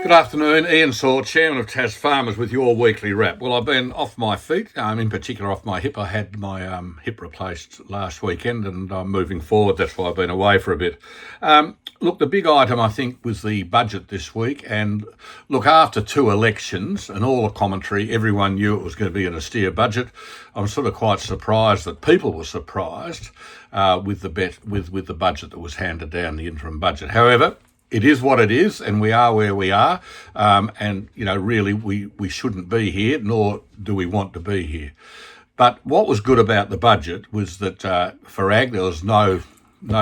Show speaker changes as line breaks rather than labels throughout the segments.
Good afternoon, Ian Saw, Chairman of TasFarmers with your weekly wrap. Well, I've been off my feet, in particular off my hip. I had my hip replaced last weekend and I'm moving forward. That's why I've been away for a bit. Look, the big item I think was the budget this week. And look, after two elections and all the commentary, everyone knew it was going to be an austere budget. I'm sort of quite surprised that people were surprised with the budget that was handed down, the interim budget. However, it is what it is, and we are where we are. Really, we shouldn't be here, nor do we want to be here. But what was good about the budget was that for ag, there was no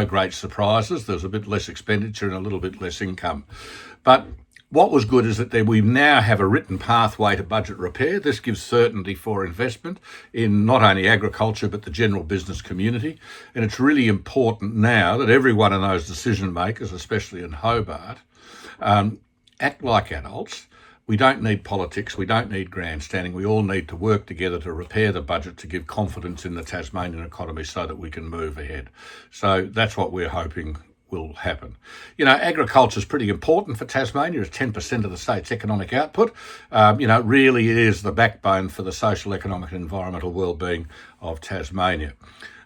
great surprises. There was a bit less expenditure and a little bit less income. But what was good is that we now have a written pathway to budget repair. This gives certainty for investment in not only agriculture but the general business community. And it's really important now that every one of those decision makers, especially in Hobart, act like adults. We don't need politics. We don't need grandstanding. We all need to work together to repair the budget to give confidence in the Tasmanian economy so that we can move ahead. So that's what we're hoping will happen. Agriculture is pretty important for Tasmania. It's 10% of the state's economic output. Really it is the backbone for the social, economic and environmental well-being of Tasmania.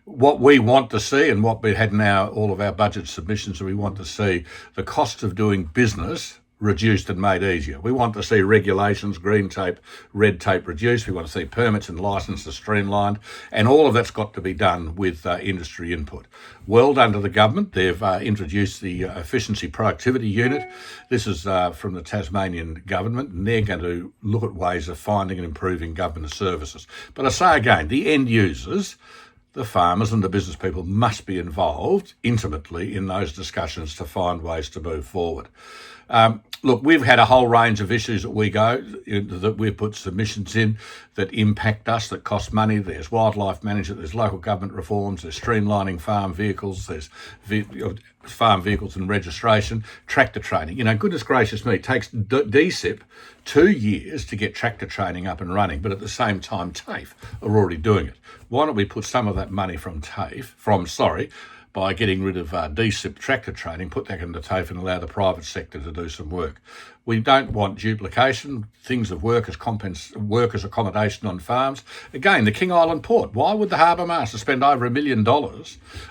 What we want to see, and what we had now all of our budget submissions, we want to see the cost of doing business reduced and made easier. We want to see regulations, green tape, red tape reduced. We want to see permits and licences streamlined, and all of that's got to be done with industry input. Well done to the government. They've introduced the Efficiency Productivity Unit. This is from the Tasmanian government, and they're going to look at ways of finding and improving government services. But I say again, the end users, the farmers and the business people must be involved intimately in those discussions to find ways to move forward. Look, we've had a whole range of issues that we've put submissions in that impact us, that cost money. There's wildlife management, there's local government reforms, there's streamlining farm vehicles, there's farm vehicles and registration, tractor training. Goodness gracious me, it takes DSIP 2 years to get tractor training up and running, but at the same time, TAFE are already doing it. Why don't we put some of that money by getting rid of DSIP tractor training, put that into TAFE and allow the private sector to do some work. We don't want duplication, things of workers' accommodation on farms. Again, the King Island Port. Why would the harbour master spend over $1 million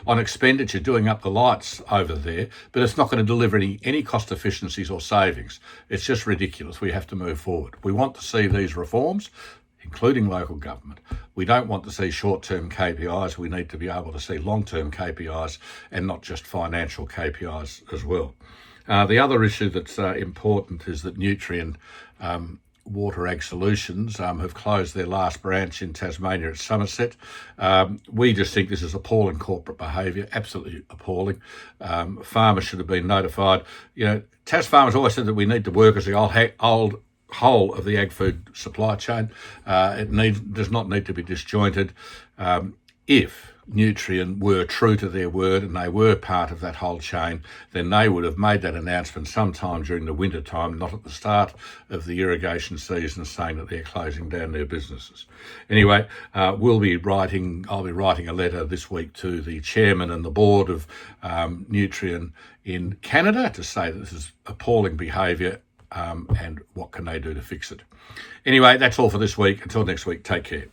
on expenditure doing up the lights over there, but it's not going to deliver any cost efficiencies or savings? It's just ridiculous. We have to move forward. We want to see these reforms, including local government. We don't want to see short-term KPIs. We need to be able to see long-term KPIs and not just financial KPIs as well. The other issue that's important is that Nutrien Water Ag Solutions have closed their last branch in Tasmania at Somerset. We just think this is appalling corporate behaviour, absolutely appalling. Farmers should have been notified. TasFarmers always said that we need to work as the old whole of the ag food supply chain. It does not need to be disjointed. If Nutrien were true to their word and they were part of that whole chain, then they would have made that announcement sometime during the winter time, not at the start of the irrigation season, saying that they're closing down their businesses. Anyway, I'll be writing a letter this week to the chairman and the board of Nutrien in Canada to say that this is appalling behaviour. And what can they do to fix it? Anyway, that's all for this week. Until next week, take care.